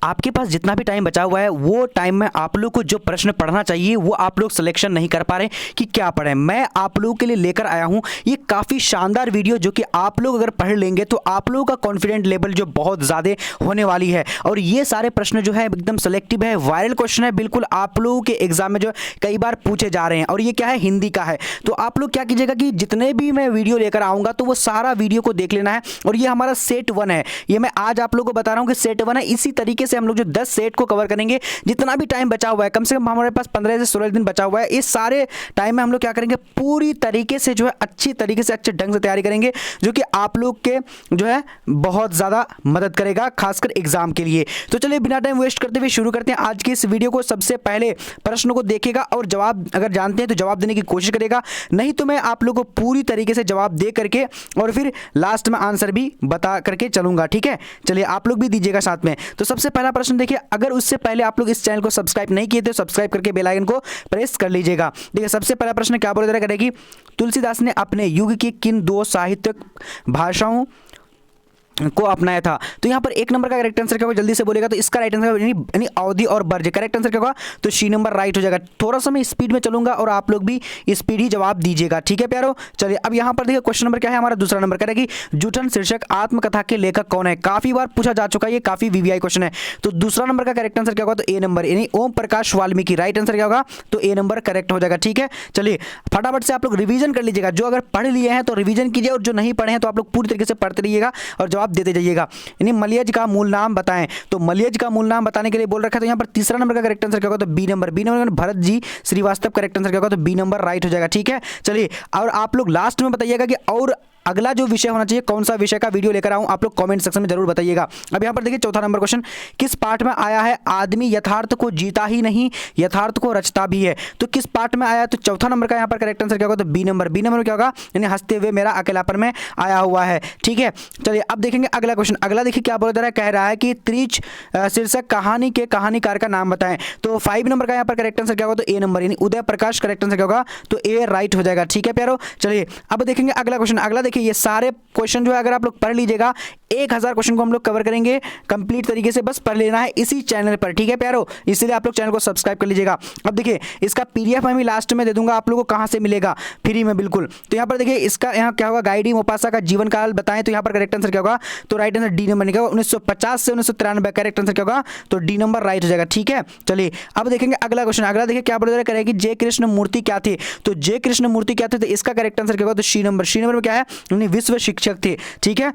आपके पास जितना भी टाइम बचा हुआ है वो टाइम में आप लोग को जो प्रश्न पढ़ना चाहिए वो आप लोग सिलेक्शन नहीं कर पा रहे कि क्या पढ़ें। मैं आप लोगों के लिए लेकर आया हूं ये काफ़ी शानदार वीडियो, जो कि आप लोग अगर पढ़ लेंगे तो आप लोगों का कॉन्फिडेंट लेवल जो बहुत ज़्यादा होने वाली है। और ये सारे प्रश्न जो है एकदम सेलेक्टिव है, वायरल क्वेश्चन है, बिल्कुल आप लोगों के एग्जाम में जो कई बार पूछे जा रहे हैं। और ये क्या है, हिंदी का है। तो आप लोग क्या कीजिएगा कि जितने भी मैं वीडियो लेकर आऊँगा तो वो सारा वीडियो को देख लेना है। और ये हमारा सेट 1 है, ये मैं आज आप लोगों को बता रहा हूँ कि सेट 1 है। इसी तरीके से हम लोग जो 10 सेट को कवर करेंगे, जितना भी टाइम बचा हुआ है, कम से कम हमारे पास 15 से 16 दिन बचा हुआ है, इस सारे टाइम में हम लोग क्या करेंगे, पूरी तरीके से जो है अच्छी तरीके से अच्छे ढंग से तैयारी करेंगे, जो कि आप लोग के जो है बहुत ज़्यादा मदद करेगा, खासकर एग्जाम के लिए। तो चलिए बिना टाइम वेस्ट करते हुए शुरू करते हैं आज की इस वीडियो को। सबसे पहले प्रश्न को देखेगा और जवाब अगर जानते हैं तो जवाब देने की कोशिश करेगा, नहीं तो मैं आप लोगों को पूरी तरीके से जवाब दे करके और फिर लास्ट में आंसर भी बता करके चलूंगा, ठीक है। चलिए आप लोग भी दीजिएगा साथ में। तो सबसे पहला प्रश्न देखिए, अगर उससे पहले आप लोग इस चैनल को सब्सक्राइब नहीं किए तो सब्सक्राइब करके बेल आइकन को प्रेस कर लीजिएगा। देखिए सबसे पहला प्रश्न क्या बोला जा रहा है, करेगी तुलसीदास ने अपने युग की किन 2 साहित्यिक भाषाओं को अपनाया था। तो यहाँ पर 1 नंबर का करेक्ट आंसर क्या होगा, जल्दी से बोलेगा तो इसका राइट आंसर यानी अवधि और बर्ज। करेक्ट आंसर क्या होगा, तो सी नंबर राइट हो जाएगा। थोड़ा सा मैं स्पीड में चलूंगा और आप लोग भी स्पीड ही जवाब दीजिएगा, ठीक है प्यारो। चलिए अब यहाँ पर देखिए क्वेश्चन नंबर क्या है हमारा, दूसरा नंबर करेगी जूठन शीर्षक आत्मकथा के लेखक कौन है। काफी बार पूछा जा चुका है, ये काफी वीवीआई क्वेश्चन है। तो दूसरा नंबर का करेक्ट आंसर क्या होगा, तो ए नंबर यानी ओम प्रकाश वाल्मीकि। राइट आंसर क्या होगा, तो ए नंबर करेक्ट हो जाएगा, ठीक है। चलिए फटाफट से आप लोग रिवीजन कर लीजिएगा, जो अगर पढ़ लिए हैं तो रिवीजन कीजिए और जो नहीं पढ़े हैं तो आप लोग पूरी तरीके से पढ़ते रहिएगा और जवाब देते जाइएगा। यानी मलयज का मूल नाम बताएं, तो मलयज का मूल नाम बताने के लिए बोल रखा है। तो यहाँ पर तीसरा नंबर का करेक्ट आंसर क्या होगा, तो B number. B number Bharat ji Shrivastava. Correct answer क्या होगा, तो बी नंबर राइट हो जाएगा, ठीक है। चलिए और आप लोग लास्ट में बताइएगा कि और अगला जो विषय होना चाहिए, कौन सा विषय का वीडियो लेकर आऊं, आप लोग कमेंट सेक्शन में जरूर बताइएगा। अब यहाँ पर देखिए चौथा नंबर क्वेश्चन, किस पाठ में आया है आदमी यथार्थ को जीता ही नहीं यथार्थ को रचता भी है। तो किस पाठ में आया है, तो चौथा नंबर का यहाँ पर करेक्ट आंसर क्या होगा, तो बी नंबर। बी नंबर क्या होगा, यानी हंसते हुए मेरा अकेलापन में आया हुआ है, ठीक है। चलिए अब देखेंगे अगला क्वेश्चन। अगला देखिए क्या बोला जा रहा है, कह रहा है कि त्रिच शीर्षक कहानी के कहानीकार का नाम बताएं। तो 5 नंबर का यहाँ पर करेक्ट आंसर क्या होगा, तो ए नंबर यानी उदय प्रकाश। करेक्ट आंसर क्या होगा, तो ए राइट हो जाएगा, ठीक है प्यारो। चलिए अब देखेंगे अगला क्वेश्चन। अगला देखिए ये सारे क्वेश्चन जो है अगर आप लोग पढ़ लीजिएगा, 1000 क्वेश्चन को हम लोग कवर करेंगे कंप्लीट तरीके से, बस पढ़ लेना है इसी चैनल पर, ठीक है प्यारो। इसलिए आप लोग चैनल को सब्सक्राइब कर लीजिएगा। अब देखिए इसका पीडीएफ मैं भी लास्ट में दे दूंगा आप लोगों को, कहां से मिलेगा, फ्री में बिल्कुल। तो यहाँ पर देखिए इसका यहाँ क्या होगा, गाइडी मोपासा का जीवन काल बताएं। तो यहाँ पर करेक्ट आंसर क्या होगा, तो राइट आंसर डी नंबर निकलेगा। 1950 से 1993। करेक्ट आंसर क्या होगा, तो डी नंबर राइट हो जाएगा, ठीक है। चलिए अब देखेंगे अगला क्वेश्चन। अगला देखिए क्या बोला करेगी जय कृष्ण मूर्ति क्या थे। तो जय कृष्ण मूर्ति क्या थे, तो इसका करेक्ट आंसर क्या होगा, तो सी नंबर। सी नंबर में क्या है, उन्हें विश्व शिक्षक थे, ठीक है।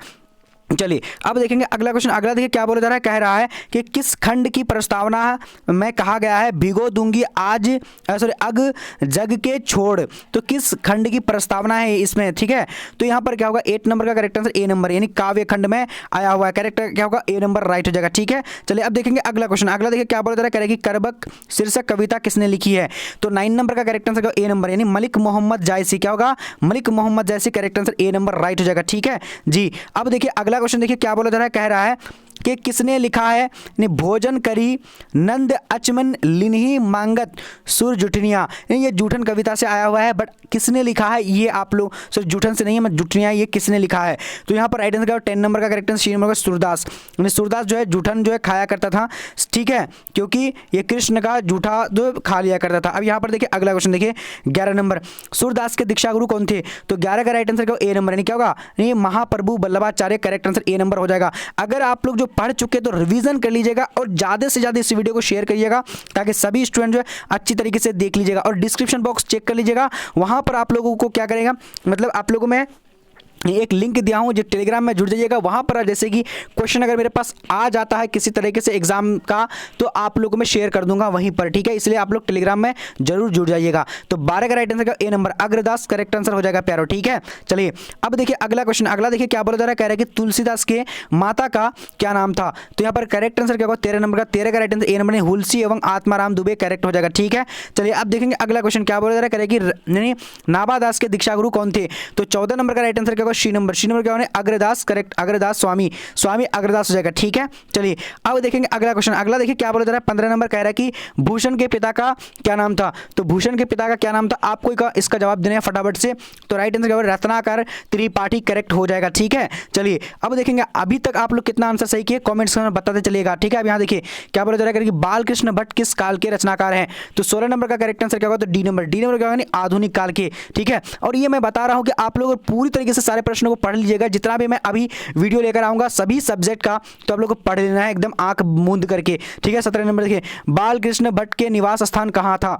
चलिए अब देखेंगे अगला क्वेश्चन। अगला देखिए क्या बोला जा रहा है, कह रहा है कि किस खंड की प्रस्तावना में कहा गया है भिगो दूंगी आज सॉरी अग जग के छोड़। तो किस खंड की प्रस्तावना है इसमें, ठीक है। तो यहाँ पर क्या होगा, 8 नंबर का करेक्ट आंसर ए नंबर यानी काव्य खंड में आया हुआ है। करेक्ट क्या होगा, ए नंबर राइट हो जाएगा, ठीक है। चलिए अब देखेंगे अगला क्वेश्चन। अगला देखिए क्या बोला जा रहा है, करेगी करबक शीर्षक कविता किसने लिखी है। तो 9 नंबर का करेक्ट आंसर ए नंबर यानी मलिक मोहम्मद जायसी। क्या होगा, Malik Mohammad Jayasi. Correct answer A number right हो जाएगा, ठीक है जी। अब देखिए अगला क्वेश्चन देखिए क्या बोला जा रहा है, कह रहा है कि किसने लिखा है, भोजन करी नंद अचमन लिन्ही मांगत सुर जुठनिया। ये जूठन कविता से आया हुआ है, बट किसने लिखा है ये आप लोग, सर जूठन से नहीं है, मैं जुठनिया, ये किसने लिखा है। तो यहाँ पर राइट आंसर 10 नंबर का करेक्ट आंसर सी नंबर का सूरदास। सूरदास जो है जूठन जो है खाया करता था, ठीक है, क्योंकि ये कृष्ण का जूठा जो खा लिया करता था। अब यहाँ पर देखिए अगला क्वेश्चन देखिए 11 नंबर, सूरदास के दीक्षा गुरु कौन थे। तो 11 का राइट आंसर क्या ए नंबर यानी क्या होगा, ये Mahaprabhu Vallabhacharya. Correct answer A number हो जाएगा। अगर आप लोग जो पढ़ चुके तो रिवीजन कर लीजिएगा और ज़्यादा से ज़्यादा इस वीडियो को शेयर करिएगा ताकि सभी स्टूडेंट जो है अच्छी तरीके से देख लीजिएगा। और डिस्क्रिप्शन बॉक्स चेक कर लीजिएगा, वहाँ पर आप लोगों को क्या करेगा, मतलब आप लोगों में एक लिंक दिया हूँ जो टेलीग्राम में जुड़ जाइएगा। वहाँ पर जैसे कि क्वेश्चन अगर मेरे पास आ जाता है किसी तरीके से एग्जाम का, तो आप लोगों में शेयर कर दूंगा वहीं पर, ठीक है। इसलिए आप लोग टेलीग्राम में जरूर जुड़ जाइएगा। तो 12 का राइट आंसर का ए नंबर अग्रदास। करेक्ट आंसर हो जाएगा प्यारो, ठीक है। चलिए अब देखिए अगला क्वेश्चन। अगला देखिए क्या बोला जा रहा है, कह रहा है कि तुलसीदास के माता का क्या नाम था। तो यहाँ पर करेक्ट आंसर क्या होगा, 13 नंबर का। 13 का right answer A number Hulsi एवं आत्माराम दुबे। करेक्ट हो जाएगा, ठीक है। चलिए अब देखेंगे अगला क्वेश्चन क्या बोला जा रहा है, कह रहा है कि नाभादास के दीक्षा गुरु कौन थे। तो 14 नंबर का राइट आंसर क्या होगा, होगा सी नंबर, सी नंबर क्या होने अग्रदास, करेक्ट अग्रदास स्वामी, स्वामी अग्रदास हो जाएगा। ठीक है, चलिए अब देखेंगे अगला क्वेश्चन। अगला देखिए क्या बोला जा रहा है, 15 नंबर कह रहा है कि भूषण के पिता का क्या नाम था। तो भूषण के पिता का क्या नाम था, आपको इसका जवाब देना है फटाफट से। तो राइट आंसर क्या होगा, रत्नाकर त्रिपाठी करेक्ट हो जाएगा। ठीक है, चलिए अब देखेंगे अभी तक आप लोग कितना आंसर सही किए कमेंट्स में बताते चलिएगा। ठीक है, अब यहाँ देखिए क्या बोला जा रहा है कि बालकृष्ण भट्ट किस काल के रचनाकार हैं। तो 16 नंबर का करेक्ट आंसर क्या होगा, तो डी नंबर, डी नंबर क्या होगा, आधुनिक काल के। ठीक है, और ये मैं बता रहा हूं कि आप लोग पूरी तरीके से सारे प्रश्नों को पढ़ लीजिएगा, जितना भी मैं अभी वीडियो लेकर आऊंगा सभी सब्जेक्ट का, तो आप लोग को पढ़ लेना है एकदम आंख मूंद करके। ठीक है, 17 नंबर देखिए बालकृष्ण भट्ट के निवास स्थान कहाँ था।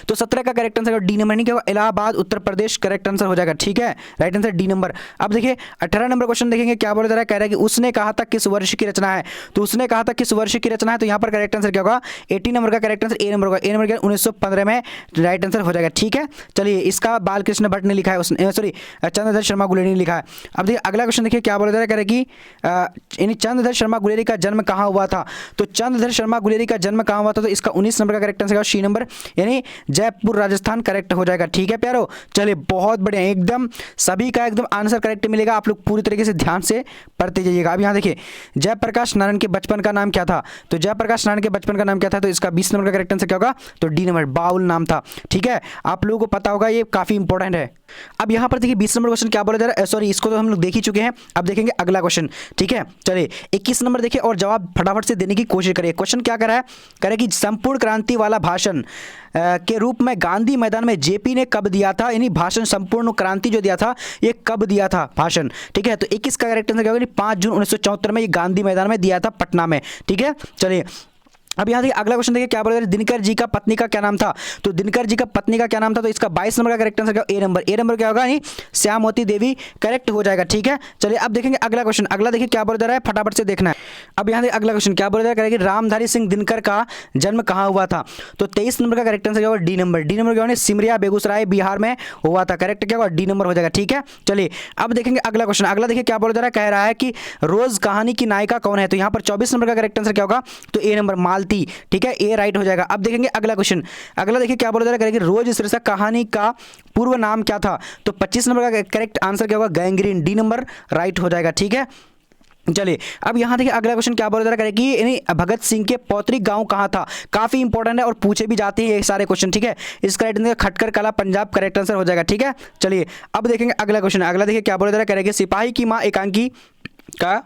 तो 17 का करेक्ट आंसर डी नंबर, नहीं क्या होगा, इलाहाबाद उत्तर प्रदेश करेक्ट आंसर हो जाएगा। ठीक है, राइट आंसर डी नंबर। अब देखिए 18 नंबर क्वेश्चन देखेंगे क्या बोला जा रहा है, कह रहा है कि उसने कहा था किस वर्ष की रचना है। तो उसने कहा था किस वर्ष की रचना है, तो यहाँ पर करेक्ट आंसर क्या होगा, 18 नंबर का करेक्ट आंसर ए नंबर होगा, ए नंबर क्या 1915 में राइट आंसर हो जाएगा। ठीक है, चलिए इसका बालकृष्ण भट्ट ने लिखा है, उसने सॉरी चंद्रधर शर्मा गुलेरी ने लिखा है। अब देखिए अगला क्वेश्चन देखिए क्या बोला जा रहा है, कह रहा है कि चंद्रधर शर्मा गुलेरी का जन्म कहाँ हुआ था। तो चंद्रधर शर्मा गुलेरी का जन्म कहाँ हुआ था, तो इसका 19 नंबर का करेक्ट आंसर सी नंबर, यानी जयपुर राजस्थान करेक्ट हो जाएगा। ठीक है प्यारो, चलिए बहुत बढ़िया, एकदम सभी का एकदम आंसर करेक्ट मिलेगा, आप लोग पूरी तरीके से ध्यान से पढ़ते जाइएगा। अब यहाँ देखिए जयप्रकाश नारायण के बचपन का नाम क्या था। तो जयप्रकाश नारायण के बचपन का नाम क्या था, तो इसका 20 नंबर का करेक्ट आंसर क्या होगा, तो डी नंबर, बाउल नाम था। ठीक है, आप लोगों को पता होगा, ये काफी इंपॉर्टेंट है। अब यहाँ पर देखिए 20 नंबर क्वेश्चन क्या बोला जा रहा है, सॉरी इसको तो हम लोग देख ही चुके हैं। अब देखेंगे अगला क्वेश्चन। ठीक है, चलिए 21 नंबर देखिए और जवाब फटाफट से देने की कोशिश करिए। क्वेश्चन क्या कर रहा है, कह रहा है कि संपूर्ण क्रांति वाला भाषण के रूप में गांधी मैदान में जेपी ने कब दिया था, यानी भाषण संपूर्ण क्रांति जो दिया था ये कब दिया था भाषण। ठीक है, तो 21 का करेक्ट आंसर क्या होगा, 5 जून 1974 में ये गांधी मैदान में दिया था पटना में। ठीक है, चलिए अब यहाँ देखिए अगला क्वेश्चन देखिए क्या बोला, दिनकर जी का पत्नी का क्या नाम था। तो दिनकर जी का पत्नी का क्या नाम था, तो इसका 22 नंबर का करेक्ट आंसर क्या, ए नंबर, ए नंबर क्या होगा, नहीं श्यामवती देवी करेक्ट हो जाएगा। ठीक है, चलिए अब देखेंगे अगला क्वेश्चन। अगला देखिए क्या बोला जा रहा है, फटाफट से देखना है। अब यहाँ देखिए अगला क्वेश्चन क्या बोला जा रहा है कि रामधारी सिंह दिनकर का जन्म कहाँ हुआ था। तो 23 नंबर का करेक्ट आंसर क्या होगा, डी नंबर, डी नंबर क्या होगा, सिमरिया बेगूसराय बिहार में हुआ था, करेक्ट क्या होगा, डी नंबर हो जाएगा। ठीक है, चलिए अब देखेंगे अगला क्वेश्चन। अगला देखिए क्या बोला जा रहा है, कह रहा है कि रोज कहानी की नायिका कौन है। तो यहाँ पर 24 नंबर का करेक्ट आंसर क्या होगा, तो ए नंबर, मालती। ठीक है, ए राइट हो जाएगा। अब देखेंगे अगला क्वेश्चन। अगला देखिए क्या बोला जा रहा है कि रोज शीर्षक कहानी का पूर्व नाम क्या था। तो 25 नंबर का करेक्ट आंसर क्या होगा, गैंग्रीन, डी नंबर राइट हो जाएगा। ठीक है, चलिए अब यहाँ देखिए अगला क्वेश्चन क्या बोला जा रहा है कि भगत सिंह के पौतृक गांव कहाँ था। काफी इंपॉर्टेंट है और पूछे भी जाते हैं ये सारे क्वेश्चन। ठीक है, इसका राइट आंसर खटकर कला पंजाब करेक्ट आंसर हो जाएगा। ठीक है, चलिए अब देखेंगे अगला क्वेश्चन। अगला देखिए क्या बोला जा रहा है कि सिपाही की माँ एकांकी का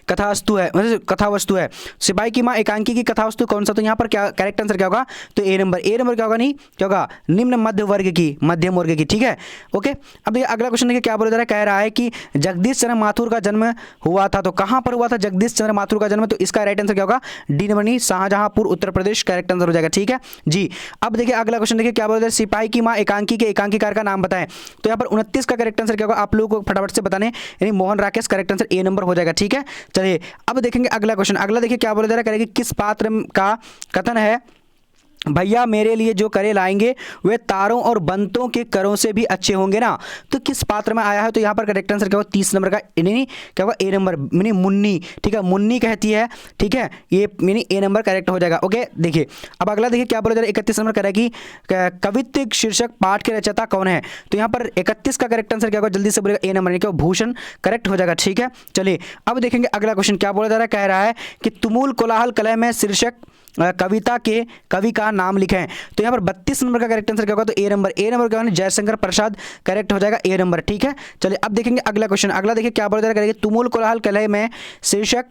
कथावस्तु है, मतलब कथावस्तु है। सिपाही की माँ एकांकी की कथावस्तु कौन सा। तो यहाँ पर क्या करेक्ट आंसर क्या होगा, तो ए नंबर, ए नंबर क्या होगा, नहीं क्या होगा, निम्न मध्य वर्ग की, मध्यम वर्ग की। ठीक है, ओके। अब देखिए अगला क्वेश्चन देखिए क्या बोला जा रहा है, कह रहा है कि जगदीश चंद्र माथुर का जन्म हुआ था। तो कहाँ पर हुआ था जगदीश चंद्र माथुर का जन्म। तो इसका राइट आंसर क्या होगा, डी नंबर, नहीं शाहजहांपुर उत्तर प्रदेश करेक्ट आंसर हो जाएगा। ठीक है जी। अब देखिए अगला क्वेश्चन देखिए क्या बोला जा रहा है, सिपाही की माँ एकांकी के एकांकीकार का नाम बताएं। तो यहाँ पर 29 का करेक्ट आंसर क्या होगा, आप लोगों को फटाफट से बताने, यानी Mohan Rakesh correct answer A number हो जाएगा। ठीक है, चलिए अब देखेंगे अगला क्वेश्चन। अगला देखिए क्या बोला जा रहा है कि किस पात्र का कथन है, भैया मेरे लिए जो करे लाएंगे वे तारों और बंतों के करों से भी अच्छे होंगे ना। तो किस पात्र में आया है। तो यहाँ पर करेक्ट आंसर क्या होगा, 30 नंबर का, नहीं क्या होगा, ए नंबर, यानी मुन्नी। ठीक है, मुन्नी कहती है। ठीक है, ये यानी ए नंबर करेक्ट हो जाएगा। ओके, देखिए अब अगला देखिए क्या बोला जा रहा है, 31 नंबर करेगा कि कवित्व शीर्षक पाठ के रचयिता कौन है। तो यहाँ पर 31 का करेक्ट आंसर क्या होगा, जल्दी से बोलेगा, ए नंबर, क्या भूषण करेक्ट हो जाएगा। ठीक है, चलिए अब देखेंगे अगला क्वेश्चन क्या बोला जा रहा है, कह रहा है कि तुमुल कोलाहल कलह में शीर्षक कविता के कवि का नाम लिखें। तो यहाँ पर 32 नंबर का करेक्ट आंसर क्या होगा, तो ए नंबर, ए नंबर क्या होगा, जयशंकर प्रसाद करेक्ट हो जाएगा, ए नंबर। ठीक है, चलिए अब देखेंगे अगला क्वेश्चन। अगला देखिए क्या बोला जा रहा है, तुमुल कोलाहल कलह में शीर्षक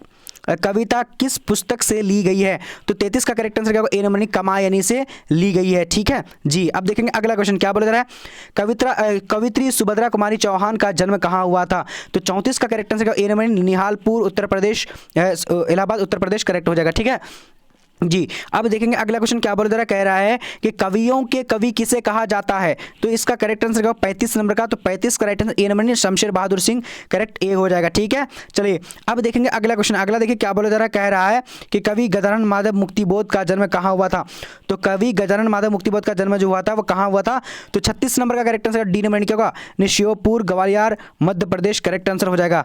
कविता किस पुस्तक से ली गई है। तो 33 का करेक्ट आंसर क्या होगा, ए नंबर, कामायनी से ली गई है। ठीक है जी। अब देखेंगे अगला क्वेश्चन क्या बोला जा रहा है, कवित्री सुभद्रा कुमारी चौहान का जन्म कहाँ हुआ था। तो 34 का करेक्ट आंसर क्या होगा, ए नंबर, निहालपुर उत्तर प्रदेश, इलाहाबाद उत्तर प्रदेश करेक्ट हो जाएगा। ठीक है जी। अब देखेंगे अगला क्वेश्चन क्या बोला जा रहा है, कह रहा है कि कवियों के कवि किसे कहा जाता है। तो इसका करेक्ट आंसर क्या, 35 नंबर का। तो 35 का right answer A number, Shamsher Bahadur Singh correct ए हो जाएगा। ठीक है, चलिए अब देखेंगे अगला क्वेश्चन। अगला देखिए क्या बोला जा रहा है, कह रहा है कि कवि गजानन माधव मुक्तिबोध का जन्म कहाँ हुआ था। तो कवि गजानन माधव मुक्तिबोध का जन्म जो हुआ था वो कहाँ हुआ था। तो 36 नंबर का करेक्ट आंसर डी नंबर क्या होगा, श्योपुर ग्वालियर मध्य प्रदेश करेक्ट आंसर हो जाएगा।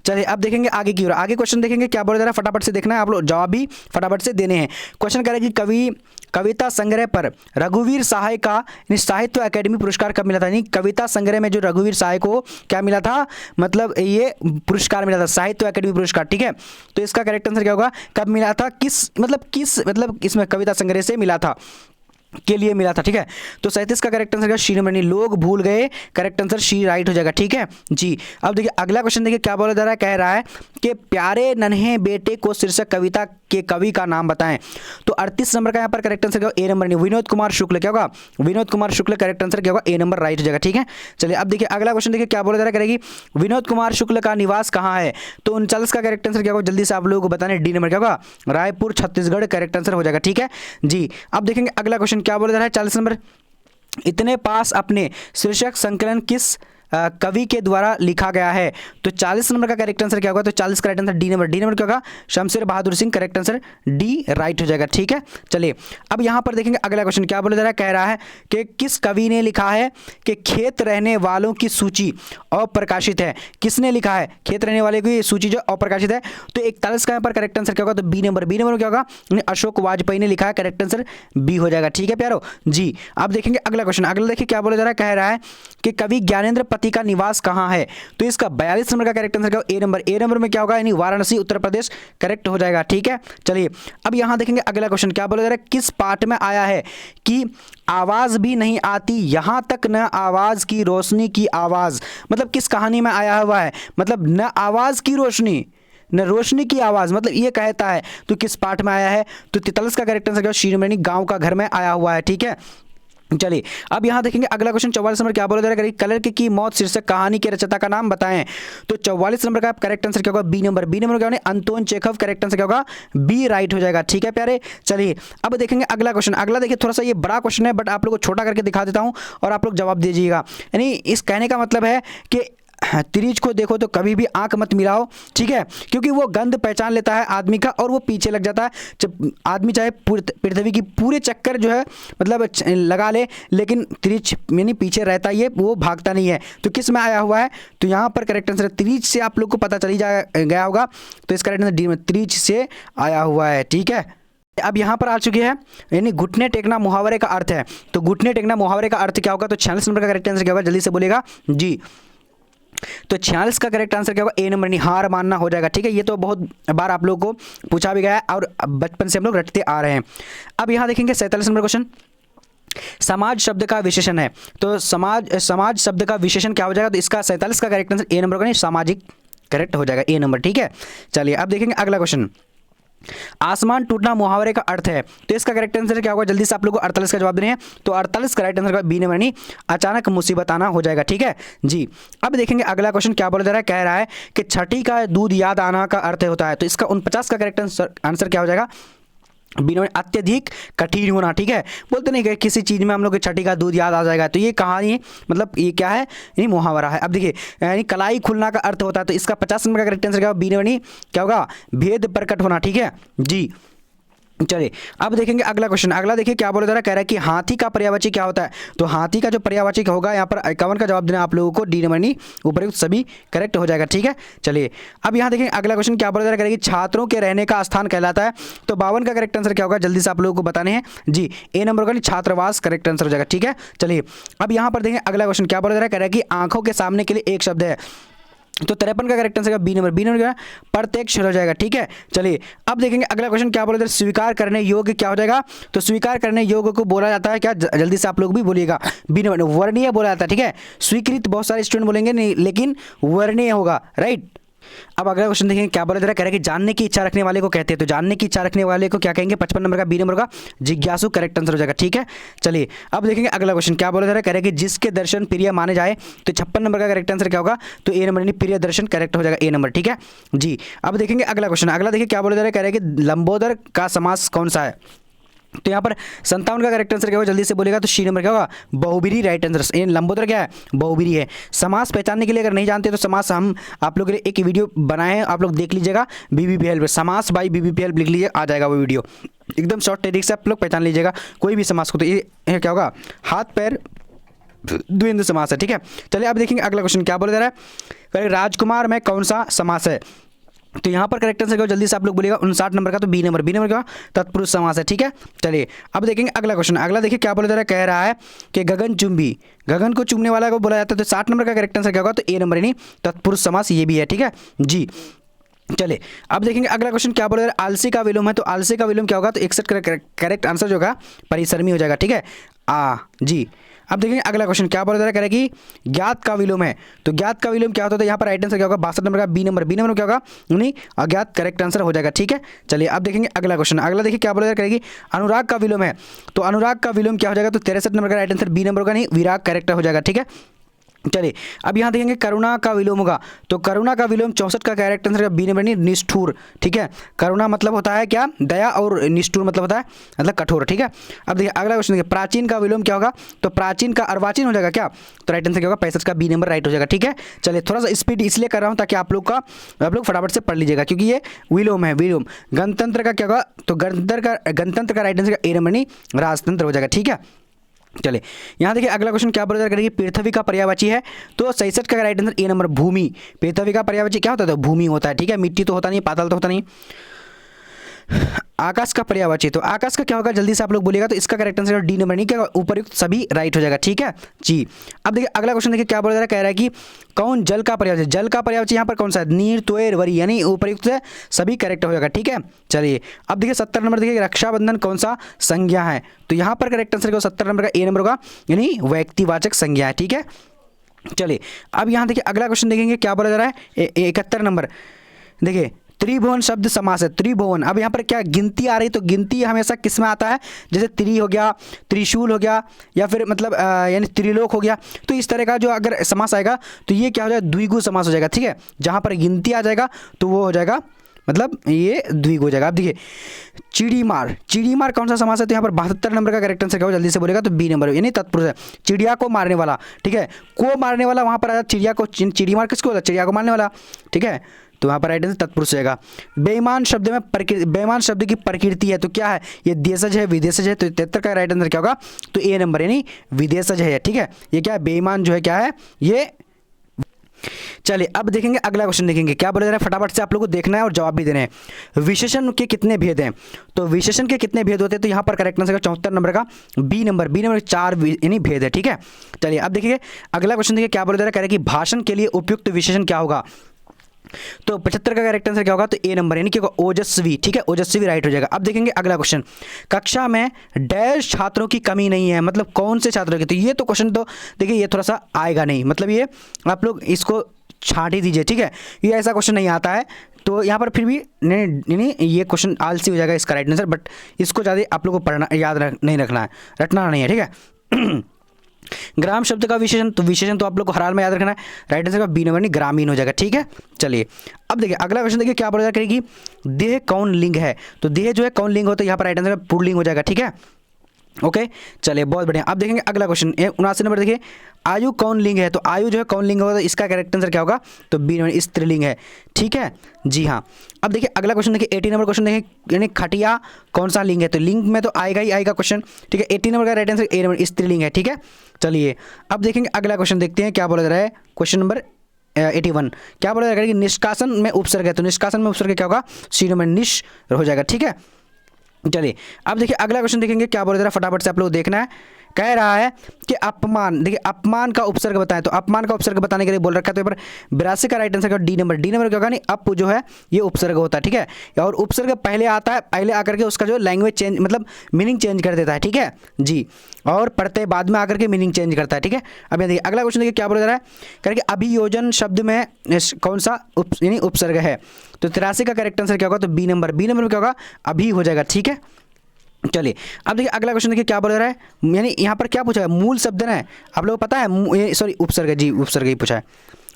चलिए अब देखेंगे आगे की ओर। आगे क्वेश्चन देखेंगे क्या बोला जा रहा है, फटाफट से देखना है, आप लोग जवाब भी फटाफट से देने हैं। क्वेश्चन करें कि कविता संग्रह पर रघुवीर सहाय का साहित्य अकेडमी पुरस्कार कब मिला था। यानी कविता संग्रह में जो रघुवीर सहाय को क्या मिला था, मतलब ये पुरस्कार मिला था, साहित्य अकेडमी पुरस्कार। ठीक है, तो इसका करेक्ट आंसर क्या होगा, कब मिला था, किस इसमें कविता संग्रह से मिला था, के लिए मिला था। ठीक है, तो 37 का करेक्ट आंसर शी नंबर, लोग भूल गए, करेक्ट आंसर शी राइट हो जाएगा। ठीक है जी। अब देखिए अगला क्वेश्चन, देखिए क्या बोला जा रहा है, कह रहा है कि प्यारे नन्हे बेटे को शीर्षक कविता के कवि का नाम बताएं। तो 38 नंबर का यहाँ पर करेक्ट आंसर क्या होगा, ए नंबर, विनोद कुमार शुक्ल। क्या होगा, विनोद कुमार शुक्ल, करेक्ट आंसर क्या होगा, ए नंबर राइट हो जाएगा। ठीक है, चलिए अब देखिए अगला क्वेश्चन, देखिए क्या बोला जा रहा है, करेगी विनोद कुमार शुक्ल का निवास कहाँ है। तो 39 का करेक्ट आंसर क्या होगा, जल्दी से आप लोगों को बताने, डी नंबर क्या होगा, रायपुर छत्तीसगढ़, करेक्ट आंसर हो जाएगा। ठीक है जी। अब देखेंगे अगला क्वेश्चन क्या बोला जा रहा है, 40 नंबर, इतने पास अपने शीर्षक संकलन किस कवि के द्वारा लिखा गया है। तो 40 नंबर का करेक्ट आंसर क्या होगा, तो 40 correct answer D number, D number क्या होगा, Shamsher Bahadur Singh, correct answer D right हो जाएगा। ठीक है, चलिए अब यहाँ पर देखेंगे अगला क्वेश्चन क्या बोला जा रहा है, कह रहा है कि किस कवि ने लिखा है कि खेत रहने वालों की सूची अप्रकाशित है। किसने लिखा है, खेत रहने वाले की सूची जो अप्रकाशित है। तो 41 का यहाँ पर करेक्ट आंसर क्या होगा, तो बी नंबर, बी नंबर क्या होगा, अशोक वाजपेयी ने लिखा है, करेक्ट आंसर बी हो जाएगा। ठीक है प्यारो जी। अब देखेंगे अगला क्वेश्चन, अगला देखिए क्या बोला जा रहा है, कह रहा है कि कवि ज्ञानेंद्र पति का निवास कहाँ है। तो इसका 42 नंबर का करेक्ट आंसर क्या होगा, ए नंबर, ए नंबर में क्या होगा, यानी वाराणसी उत्तर प्रदेश, करेक्ट हो जाएगा। ठीक है, चलिए अब यहां देखेंगे अगला क्वेश्चन क्या बोला जा रहा है, किस पाठ में आया है कि आवाज भी नहीं आती यहां तक न आवाज की रोशनी की आवाज। मतलब किस कहानी में आया हुआ है, मतलब न आवाज की रोशनी न रोशनी की आवाज़, मतलब ये कहता है। तो किस पाठ में आया है, तो 43 का करेक्ट आंसर क्या, शीरमणि गांव का घर में आया हुआ है। ठीक है, चलिए अब यहाँ देखेंगे अगला क्वेश्चन 44 नंबर क्या बोला जा रहा है, कलर की मौत शीर्षक कहानी के रचयिता का नाम बताएं। तो 44 नंबर का करेक्ट आंसर क्या होगा, बी नंबर, बी नंबर क्या होगा, अंतोन चेखव, करेक्ट आंसर क्या होगा, बी राइट हो जाएगा। ठीक है प्यारे, चलिए अब देखेंगे अगला क्वेश्चन। अगला देखिए थोड़ा सा ये बड़ा क्वेश्चन है, बट आप लोग को छोटा करके दिखा देता हूँ और आप लोग जवाब दीजिएगा। यानी इस कहने का मतलब है कि त्रिज को देखो तो कभी भी आंख मत मिलाओ। ठीक है, क्योंकि वो गंध पहचान लेता है आदमी का और वो पीछे लग जाता है। जब आदमी चाहे पृथ्वी की पूरे चक्कर जो है मतलब लगा ले, लेकिन त्रिज यानी पीछे रहता ही है, वो भागता नहीं है। तो किस में आया हुआ है, तो यहाँ पर करेक्ट आंसर त्रिज से आप लोग को पता चली गया होगा। तो इसका करेक्ट आंसर डी में त्रिज से आया हुआ है। ठीक है, अब यहाँ पर आ चुकी है, यानी घुटने टेकना मुहावरे का अर्थ है। तो घुटने टेकना मुहावरे का अर्थ क्या होगा, तो 46 नंबर का करेक्ट आंसर क्या होगा, जल्दी से बोलेगा जी। तो 46 का करेक्ट आंसर क्या होगा, ए नंबर, हार मानना हो जाएगा। ठीक है, ये तो बहुत बार आप लोगों को पूछा भी गया है और बचपन से हम लोग रटते आ रहे हैं। अब यहाँ देखेंगे 47 नंबर क्वेश्चन, समाज शब्द का विशेषण है। तो समाज शब्द का विशेषण क्या हो जाएगा, तो इसका 47 का करेक्ट आंसर ए नंबर का, नहीं सामाजिक, करेक्ट हो जाएगा, ए नंबर। ठीक है, चलिए अब देखेंगे अगला क्वेश्चन, आसमान टूटना मुहावरे का अर्थ है। तो इसका करेक्ट आंसर क्या होगा, जल्दी से आप लोगों को 48 का जवाब देने हैं। तो 48 करेक्ट आंसर का बी नंबर, नहीं अचानक मुसीबत आना हो जाएगा। ठीक है जी। अब देखेंगे अगला क्वेश्चन क्या बोला जा रहा है, कह रहा है कि छठी का दूध याद आना का अर्थ होता है। तो इसका 49 का करेक्ट आंसर क्या हो जाएगा, बी नंबर, अत्यधिक कठिन होना। ठीक है, बोलते नहीं कि किसी चीज़ में हम लोग छठी का दूध याद आ जाएगा। तो ये कहानी मतलब ये क्या है, ये मुहावरा है। अब देखिए यानी कलाई खुलना का अर्थ होता है। तो इसका 50 नंबर का करेक्ट आंसर क्या होगा, बी नंबर, क्या होगा, भेद प्रकट होना। ठीक है जी। चलिए अब देखेंगे अगला क्वेश्चन। अगला देखिए क्या बोला जा रहा है, कह रहा है कि हाथी का पर्यायवाची क्या होता है। तो हाथी का जो पर्यायवाची होगा यहाँ पर 51 का जवाब देना आप लोगों को, डी नंबर, उपयुक्त सभी करेक्ट हो जाएगा। ठीक है, चलिए अब यहाँ देखेंगे अगला क्वेश्चन क्या बोला जा रहा है, कि छात्रों के रहने का स्थान कहलाता है। तो 52 का करेक्ट आंसर क्या होगा, जल्दी से आप लोगों को बताने हैं जी, ए नंबर का छात्रावास, करेक्ट आंसर हो जाएगा। ठीक है, चलिए अब यहाँ पर देखेंगे अगला क्वेश्चन क्या बोला जा रहा है, कह रहा है कि आंखों के सामने के लिए एक शब्द है। तो 53 का correct answer B number, B number क्या, प्रत्यक्ष हो जाएगा। ठीक है, चलिए अब देखेंगे अगला क्वेश्चन क्या बोला जाता है, स्वीकार करने योग्य क्या हो जाएगा। तो स्वीकार करने योग्य को बोला जाता है क्या, जल्दी से आप लोग भी बोलिएगा, बी नंबर, वर्णीय बोला जाता है। ठीक है, स्वीकृत बहुत सारे स्टूडेंट बोलेंगे नहीं, लेकिन वर्णीय होगा, राइट। अब अगला क्वेश्चन देखेंगे क्या बोला जा रहा है, कह रहा है कि जानने की इच्छा रखने वाले को कहते हैं। तो जानने की इच्छा रखने वाले को क्या कहेंगे, 55 नंबर का बी नंबर का जिज्ञासु, करेक्ट आंसर हो जाएगा। ठीक है, चलिए अब देखेंगे अगला क्वेश्चन क्या बोला जा रहा है, कह रहा है कि जिसके दर्शन प्रिय माने जाए। तो 56 नंबर का करेक्ट आंसर क्या होगा, तो ए नंबर, प्रिय दर्शन, करेक्ट हो जाएगा, ए नंबर। ठीक है जी। अब देखेंगे अगला क्वेश्चन। अगला देखिए क्या बोला जा रहा है, कह रहा है कि लंबोदर का समास कौन सा है। तो यहाँ पर 57 का करेक्ट आंसर क्या होगा, जल्दी से बोलेगा, तो सी नंबर क्या होगा, बहुब्री, राइट आंसर। ये लंबोदर क्या है, बहुब्री है। समास पहचानने के लिए अगर नहीं जानते तो समास हम आप लोगों के लिए एक वीडियो बनाए हैं, आप लोग देख लीजिएगा, बीबीपीएल पे समास बाई बीबीपीएल लिख लीजिए, आ जाएगा वो वीडियो, एकदम शॉर्ट तरीके से आप लोग पहचान लीजिएगा कोई भी समास को। तो ये क्या होगा, हाथ पैर द्वंद्व समास है। ठीक है, चलिए अब देखेंगे अगला क्वेश्चन क्या बोला जा रहा है, राजकुमार में कौन सा समास है। तो यहाँ पर करेक्ट आंसर क्या होगा, जल्दी से आप लोग बोलिएगा 59 नंबर का, तो बी नंबर क्या तत्पुरुष समास है, ठीक है। चलिए अब देखेंगे अगला क्वेश्चन। अगला देखिए क्या बोला जा रहा है, कह रहा है कि गगनचुंबी, गगन को चूमने वाला को बोला जाता है, तो 60 नंबर का करेक्ट आंसर क्या होगा, तो ए नंबर यानी तत्पुरुष समास ये भी है, ठीक है जी। चलिए अब देखेंगे अगला क्वेश्चन क्या बोला जा रहा है, आलसी का विलोम है, तो आलसी का विलोम क्या होगा, तो 61 का करेक्ट आंसर जो होगा परिश्रमी हो जाएगा, ठीक है जी। अब देखेंगे अगला क्वेश्चन क्या बोला जा रहा है, कि ज्ञात का विलोम है, तो ज्ञात का विलोम क्या होता है, यहाँ पर राइट आंसर क्या होगा, 62 नंबर का बी नंबर क्या होगा, नहीं अज्ञात करेक्ट आंसर हो जाएगा, ठीक है। चलिए अब देखेंगे अगला क्वेश्चन। अगला देखिए क्या बोला जा रहा है, अनुराग का विलोम है, तो अनुराग का विलोम क्या हो जाएगा, तो 63 नंबर का राइट आंसर बी नंबर का, नहीं विराग करेक्ट हो जाएगा, ठीक है। चलिए अब यहाँ देखेंगे करुणा का विलोम होगा, तो करुणा का विलोम 64 का करेक्ट आंसर बी नंबर नहीं निष्ठुर, ठीक है। करुणा मतलब होता है क्या, दया, और निष्ठुर मतलब होता है मतलब कठोर, ठीक है। अब देखिए अगला क्वेश्चन देखिए, प्राचीन का विलोम क्या होगा, तो प्राचीन का अर्वाचीन हो जाएगा क्या, तो राइट आंसर क्या होगा 65 का बी नंबर राइट हो जाएगा, ठीक है। चलिए थोड़ा सा स्पीड इसलिए कर रहा हूँ ताकि आप लोग फटाफट से पढ़ लीजिएगा, क्योंकि ये विलोम है, विलोम। गणतंत्र का क्या होगा, तो गणतंत्र का राइट आंसर ए नंबर नहीं राजतंत्र हो जाएगा, ठीक है। चलिए यहाँ देखिए अगला क्वेश्चन क्या बोला करेगी, पृथ्वी का पर्यायवाची है, तो 66 का राइट आंसर ए नंबर भूमि। पृथ्वी का पर्यायवाची क्या होता है, तो भूमि होता है, ठीक है। मिट्टी तो होता नहीं, पाताल तो होता नहीं। आकाश का पर्यायवाची, तो आकाश का क्या होगा, जल्दी से आप लोग बोलिएगा, तो इसका करेक्ट आंसर डी नंबर नहीं, क्या उपरयुक्त सभी राइट हो जाएगा, ठीक है जी। अब देखिए अगला क्वेश्चन देखिए क्या बोला जा रहा है, कह रहा है कि कौन जल का पर्यायवाची, जल का पर्यायवाची यहाँ पर कौन सा है, नीर, त्वेर, वरी, यानी उपरयुक्त से सभी करेक्ट हो जाएगा, ठीक है। चलिए अब देखिए 70 नंबर देखिए, रक्षाबंधन कौन सा संज्ञा है, तो यहाँ पर करेक्ट आंसर 70 नंबर का ए नंबर होगा, यानी व्यक्तिवाचक संज्ञा है, ठीक है। चलिए अब यहाँ देखिए अगला क्वेश्चन देखेंगे क्या बोला जा रहा है, 71 नंबर देखिए, त्रिभुवन शब्द समास है, त्रिभुवन। अब यहाँ पर क्या गिनती आ रही, तो गिनती हमेशा किस में आता है, जैसे त्रि हो गया, त्रिशूल हो गया, या फिर मतलब यानी त्रिलोक हो गया, तो इस तरह का जो अगर समास आएगा तो ये क्या हो जाएगा, द्विगु समास हो जाएगा, ठीक है। जहाँ पर गिनती आ जाएगा तो वो हो जाएगा मतलब ये द्विगु हो जाएगा। अब देखिए चिड़ीमार, चिड़ीमार कौन सा समास है, तो यहाँ पर 72 नंबर का करेक्ट आंसर क्या हो, जल्दी से बोलेगा, तो बी नंबर यानी तत्पुरुष है। चिड़िया को मारने वाला, ठीक है, को मारने वाला वहाँ पर आया, चिड़िया को, चिड़ीमार किसको होता है, चिड़िया को मारने वाला, ठीक है, तो वहाँ पर राइट आंसर तत्पुरुष जाएगा। बेईमान शब्द में बेईमान शब्द की प्रकृति है, तो क्या है, ये देशज है, विदेशज है, तो 73 का राइट आंसर क्या होगा, तो ए नंबर यानी विदेशज है, ठीक है। ये क्या है, बेईमान जो है क्या है ये। चलिए अब देखेंगे अगला क्वेश्चन देखेंगे क्या बोला जा रहा है, फटाफट से आप लोगों को देखना है और जवाब भी देना है। विशेषण के कितने भेद हैं, तो विशेषण के कितने भेद होते हैं, तो यहाँ पर करेक्ट आंसर 74 नंबर का बी नंबर 4 यानी भेद है, ठीक है। चलिए अब देखिए अगला क्वेश्चन देखिए क्या बोला जा रहा है, कह रहे कि भाषण के लिए उपयुक्त विशेषण क्या होगा, तो 75 का करेक्ट आंसर क्या होगा, तो ए नंबर यानी क्या होगा, ओजस्वी, ठीक है, ओजस्वी राइट हो जाएगा। अब देखेंगे अगला क्वेश्चन, कक्षा में डैश छात्रों की कमी नहीं है, मतलब कौन से छात्रों की, तो ये तो क्वेश्चन तो देखिए ये थोड़ा सा आएगा नहीं, मतलब ये आप लोग इसको छांट ही दीजिए, ठीक है, ये ऐसा क्वेश्चन नहीं आता है, तो यहाँ पर फिर भी नहीं ये क्वेश्चन आलसी हो जाएगा इसका राइट आंसर, बट इसको ज़्यादा आप लोग को पढ़ना याद नहीं रखना है, रटना नहीं है, ठीक है। ग्राम शब्द का विशेषण, तो विशेषण तो आप लोग को हर हाल में याद रखना है, राइट आंसर का बी नंबर नहीं ग्रामीण हो जाएगा, ठीक है। चलिए अब देखिए अगला क्वेश्चन देखिए क्या बोला जा करेगी, देह कौन लिंग है, तो देह जो है कौन लिंग होता है, यहाँ पर राइट आंसर पुल्लिंग हो जाएगा, ठीक है। ओके चलिए बहुत बढ़िया। अब देखेंगे अगला क्वेश्चन 79 नंबर देखिए, आयु कौन लिंग है, तो आयु जो है कौन लिंग होगा, तो इसका करेक्ट आंसर क्या होगा, तो बी नंबर स्त्रीलिंग है, ठीक है जी हाँ। अब देखिए अगला क्वेश्चन देखिए 80 नंबर क्वेश्चन देखिए, यानी खटिया कौन सा लिंग है, तो लिंग में तो आएगा ही आएगा क्वेश्चन, ठीक है। 80 नंबर का राइट आंसर ए नंबर स्त्रीलिंग है, ठीक है। चलिए अब देखेंगे अगला क्वेश्चन देखते हैं क्या बोला जा रहा है, क्वेश्चन नंबर 81 क्या बोला जाएगा कि निष्कासन में उपसर्ग है, तो निष्कासन में उपसर्ग क्या होगा, सी नंबर निश हो जाएगा, ठीक है। चलिए अब देखिए अगला क्वेश्चन देखेंगे क्या बोल रहा है, फटाफट से आप लोग देखना है। कह रहा है कि अपमान, देखिए अपमान का उपसर्ग बताएं, तो अपमान का उपसर्ग बताने के लिए बोल रखा है, तो यहाँ पर 82 का राइट आंसर क्या, डी नंबर क्या होगा, नहीं अप जो है ये उपसर्ग होता है, ठीक है। और उपसर्ग पहले आता है, पहले आकर के उसका जो लैंग्वेज चेंज मतलब मीनिंग चेंज कर देता है, ठीक है जी, और पढ़ते बाद में आकर के मीनिंग चेंज करता है, ठीक है। अब देखिए अगला क्वेश्चन देखिए क्या बोला जा रहा है, कह रहा है कि अभियोजन शब्द में कौन सा यानी उपसर्ग है, तो 83 का करेक्ट आंसर क्या होगा, तो बी नंबर क्या होगा, अभी हो जाएगा, ठीक है। चलिए अब देखिए अगला क्वेश्चन देखिए क्या बोल रहा है, यानी यहाँ पर क्या पूछा है, मूल शब्द है, आप लोगों को पता है, सॉरी उपसर्ग, जी उपसर्ग ही पूछा है।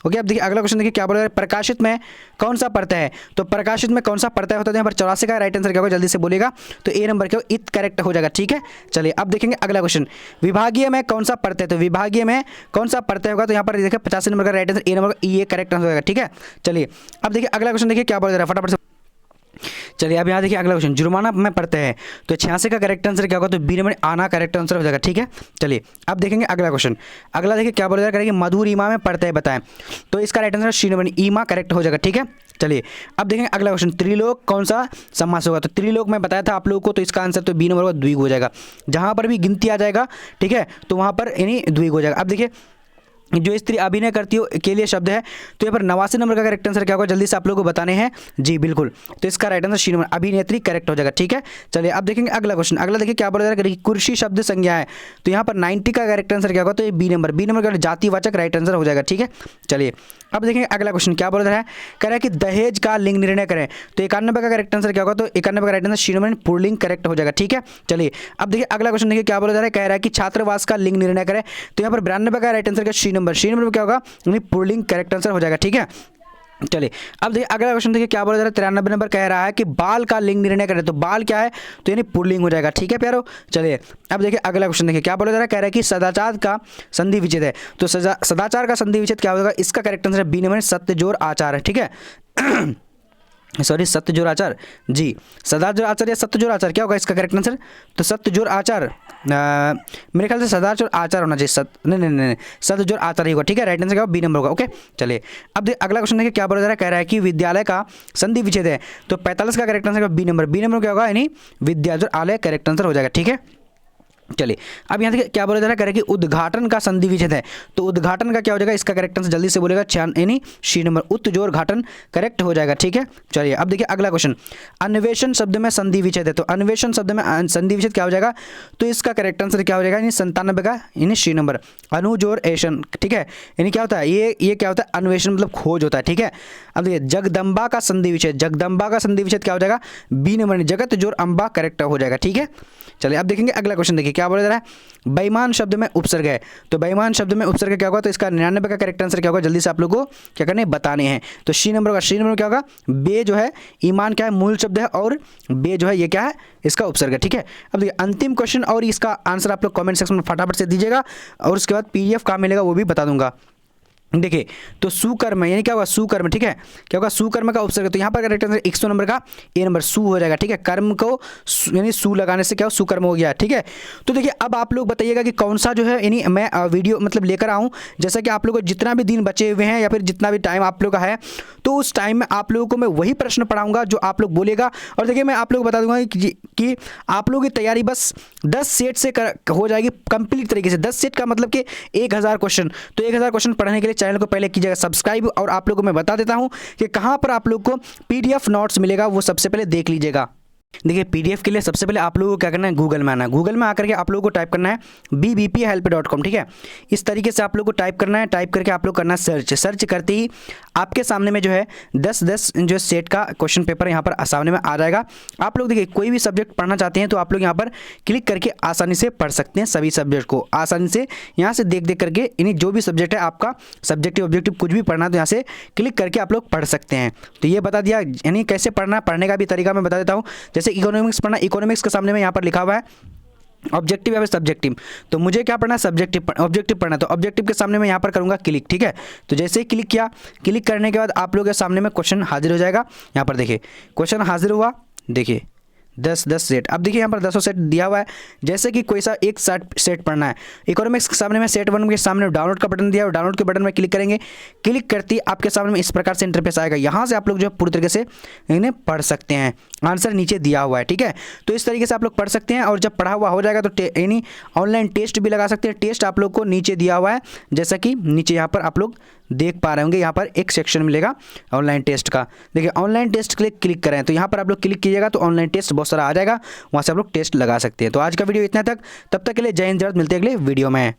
ओके अब देखिए अगला क्वेश्चन देखिए क्या बोल रहा है, प्रकाशित में कौन सा प्रत्यय है, तो प्रकाशित में कौन सा प्रत्यय होता है, यहाँ पर 84 का राइट आंसर क्या होगा, जल्दी से बोलेगा, तो ए नंबर क्या हो, इत करेक्ट हो जाएगा, ठीक है। चलिए अब देखेंगे अगला क्वेश्चन, विभागीय में कौन सा प्रत्यय, तो विभागीय में कौन सा प्रत्यय होगा, तो यहाँ पर देखिए 85 नंबर का राइट आंसर ए नंबर ये करेक्ट आंसर होगा, ठीक है। चलिए अब देखिए अगला क्वेश्चन देखिए क्या बोल रहा है, फटाफट से चलिए अब यहाँ देखिए अगला क्वेश्चन, जुर्माना में पढ़ते हैं तो 86 का करेक्ट आंसर क्या होगा, तो बी नंबर आना करेक्ट आंसर हो जाएगा। ठीक है, चलिए अब देखेंगे अगला क्वेश्चन। अगला देखिए क्या बोला करेंगे, मधुर ईमा में पढ़ते हैं बताएं, तो इसका राइट आंसर सी नंबर ईमा करेक्ट हो जाएगा। ठीक है, चलिए अब देखेंगे अगला क्वेश्चन, त्रिलोक कौन सा समास होगा, तो त्रिलोक में बताया था आप लोगों को, तो इसका आंसर तो बी नंबर का द्विगु हो जाएगा। जहाँ पर भी गिनती आ जाएगा, ठीक है, तो वहाँ पर यानी द्विगु हो जाएगा। अब देखिए जो स्त्री अभिनय करती हो के लिए शब्द है, तो यहाँ पर 89 नंबर का करेक्ट आंसर क्या होगा, जल्दी से आप लोगों को बताने हैं जी बिल्कुल, तो इसका राइट आंसर सी नंबर अभिनेत्री करेक्ट हो जाएगा। ठीक है, चलिए अब देखेंगे अगला क्वेश्चन। अगला देखिए क्या बोला जा रहा है, कुर्सी शब्द संज्ञा है, तो यहाँ पर 90 का करेक्ट आंसर क्या होगा, तो ये बी नंबर का जातिवाचक राइट आंसर हो जाएगा। ठीक है, चलिए अब देखेंगे अगला क्वेश्चन क्या बोल रहा है, कह रहा है कि दहेज का लिंग निर्णय करें, तो 91 का करेक्ट आंसर क्या होगा, तो 91 का राइट आंसर सी नंबर पुल्लिंग करेक्ट हो जाएगा। ठीक है, चलिए अब देखिए अगला क्वेश्चन देखिए क्या बोला जा रहा है, कह रहा है कि छात्रावास का लिंग निर्णय करें, तो यहाँ पर 92 का राइट आंसर क्या, सी नंबर क्या होगा, पुल्लिंग करेक्ट आंसर हो जाएगा। ठीक है, चलिए अब देखिए अगला क्वेश्चन देखिए क्या बोला जा रहा है, 93 नंबर कह रहा है कि बाल का लिंग निर्णय करें, तो बाल क्या है, तो यानी पुल्लिंग हो जाएगा। ठीक है प्यारो, चलिए अब देखिए अगला क्वेश्चन देखिए क्या बोला जा रहा है, कह रहा है कि सदाचार का संधि विच्छेद है, तो सदाचार का संधि विच्छेद क्या होगा, इसका करेक्ट आंसर बी नंबर सत्य जोड़ आचार है। ठीक है सॉरी सत्य जोड़ आचार, जी सदाचार आचार या सत्य जोड़ आचार क्या होगा इसका करेक्ट आंसर, तो सत्य जोड़ आचार, मेरे ख्याल से सदाचार आचार होना चाहिए, नहीं सत्य जोड़ आचार ही होगा। ठीक है, राइट आंसर क्या होगा, बी नंबर होगा। ओके, चलिए अब अगला क्वेश्चन देखिए क्या बोला जा रहा है, कह रहा है कि विद्यालय का संधि विच्छेद है, तो 45 का करेक्ट आंसर बी नंबर क्या होगा, यानी विद्यालय करेक्ट आंसर हो जाएगा। ठीक है, चलिए अब यहाँ देखिए क्या बोला जा रहा है, कह रहा है कि उद्घाटन का संधि विच्छेद है, तो उद्घाटन का क्या हो जाएगा, इसका करेक्ट आंसर जल्दी से बोलेगा यानी सी नंबर उत्तजोर घाटन करेक्ट हो जाएगा। ठीक है, चलिए अब देखिए अगला क्वेश्चन, अन्वेषण शब्द में संधि विच्छेद है, तो अन्वेषण शब्द में संधि विच्छेद क्या हो जाएगा, तो इसका करेक्ट आंसर क्या हो जाएगा, यानी 97 का यानी सी नंबर अनुजोर एशन। ठीक है, यानी क्या होता है, ये क्या होता है, अन्वेषण मतलब खोज होता है। ठीक है, अब देखिए जगदम्बा का संधि विच्छेद, जगदम्बा का संधि विच्छेद क्या हो जाएगा, बी नंबर जगत जोर अम्बा करेक्ट हो जाएगा। ठीक है, चलिए अब देखेंगे अगला क्वेश्चन देखिए क्या बोला जा रहा है, बेईमान शब्द में उपसर्ग है, तो बेईमान शब्द में उपसर्ग क्या होगा, तो इसका 99 का करेक्ट आंसर क्या होगा, जल्दी से आप लोगों को क्या करने बताने हैं, तो सी नंबर क्या होगा, बे जो है ईमान क्या है मूल शब्द है, और बे जो है ये क्या है इसका उपसर्ग है। ठीक है, अब देखिए अंतिम क्वेश्चन और इसका आंसर आप लोग कमेंट सेक्शन में फटाफट से दीजिएगा, और उसके बाद PDF कहाँ मिलेगा वो भी बता दूंगा। देखिए तो सुकर्म यानी क्या होगा, सुकर्म। ठीक है, क्या होगा, सुकर्म का उपसर्ग, तो यहाँ पर करेक्ट आंसर 100 नंबर का ए नंबर सु हो जाएगा। ठीक है, कर्म को यानी सु लगाने से क्या हो, सुकर्म हो गया। ठीक है, तो देखिए अब आप लोग बताइएगा कि कौन सा जो है यानी मैं वीडियो मतलब लेकर आऊँ, जैसा कि आप लोगों को जितना भी दिन बचे हुए हैं या फिर जितना भी टाइम आप लोग का है, तो उस टाइम में आप लोगों को मैं वही प्रश्न पढ़ाऊंगा जो आप लोग बोलेगा। और देखिए मैं आप लोग को बता दूंगा कि आप लोगों की तैयारी बस 10 सेट से हो जाएगी कंप्लीट तरीके से। 10 सेट का मतलब कि 1000 क्वेश्चन, तो 1000 क्वेश्चन पढ़ने के लिए चैनल को पहले कीजिएगा सब्सक्राइब, और आप लोगों को मैं बता देता हूं कि कहां पर आप लोग को PDF नोट्स मिलेगा, वो सबसे पहले देख लीजिएगा। देखिए PDF के लिए सबसे पहले आप लोगों को क्या करना है, गूगल में आना है। गूगल में आकर के आप लोगों को टाइप करना है bbphelp.com। ठीक है, इस तरीके से आप लोग को टाइप करना है। टाइप करके आप लोग करना है सर्च करते ही आपके सामने में जो है 10 जो सेट का क्वेश्चन पेपर यहाँ पर सामने में आ जाएगा। आप लोग देखिए कोई भी सब्जेक्ट पढ़ना चाहते हैं तो आप लोग यहाँ पर क्लिक करके आसानी से पढ़ सकते हैं, सभी सब्जेक्ट को आसानी से यहाँ से देख करके, यानी जो भी सब्जेक्ट है आपका सब्जेक्टिव ऑब्जेक्टिव कुछ भी पढ़ना तो यहाँ से क्लिक करके आप लोग पढ़ सकते हैं। तो ये बता दिया, यानी कैसे पढ़ना, पढ़ने का भी तरीका मैं बता देता हूँ। जैसे इकोनॉमिक्स पढ़ना, इकोनॉमिक्स के सामने में यहाँ पर लिखा हुआ है ऑब्जेक्टिव या फिर सब्जेक्टिव, तो मुझे क्या पढ़ना है, ऑब्जेक्टिव पढ़ना, तो ऑब्जेक्टिव के सामने मैं यहाँ पर करूँगा क्लिक। ठीक है, तो जैसे ही क्लिक किया, क्लिक करने के बाद आप लोगों के सामने में क्वेश्चन हाजिर हो जाएगा। यहाँ पर देखिए क्वेश्चन हाजिर हुआ, देखिए 10 सेट। अब देखिए यहाँ पर 10 सेट दिया हुआ है, जैसे कि कोई सा एक सेट पढ़ना है। इकोनॉमिक्स के सामने में सेट 1 के सामने डाउनलोड का बटन दिया है, डाउनलोड के बटन में क्लिक करेंगे। क्लिक करते ही आपके सामने में इस प्रकार से इंटरफेस आएगा। यहाँ से आप लोग जो है पूरी तरीके से इन्हें पढ़ सकते हैं, आंसर नीचे दिया हुआ है। ठीक है, तो इस तरीके से आप लोग पढ़ सकते हैं, और जब पढ़ा हुआ हो जाएगा तो यानी ऑनलाइन टेस्ट भी लगा सकते हैं। टेस्ट आप लोग को नीचे दिया हुआ है, जैसा कि नीचे यहाँ पर आप लोग देख पा रहे होंगे, यहाँ पर एक सेक्शन मिलेगा ऑनलाइन टेस्ट का। देखिए ऑनलाइन टेस्ट क्लिक करें तो यहाँ पर आप लोग क्लिक कीजिएगा तो ऑनलाइन टेस्ट बहुत सारा आ जाएगा, वहाँ से आप लोग टेस्ट लगा सकते हैं। तो आज का वीडियो इतना तक, तब तक के लिए जय हिंद, जय भारत, मिलते हैं अगले वीडियो में।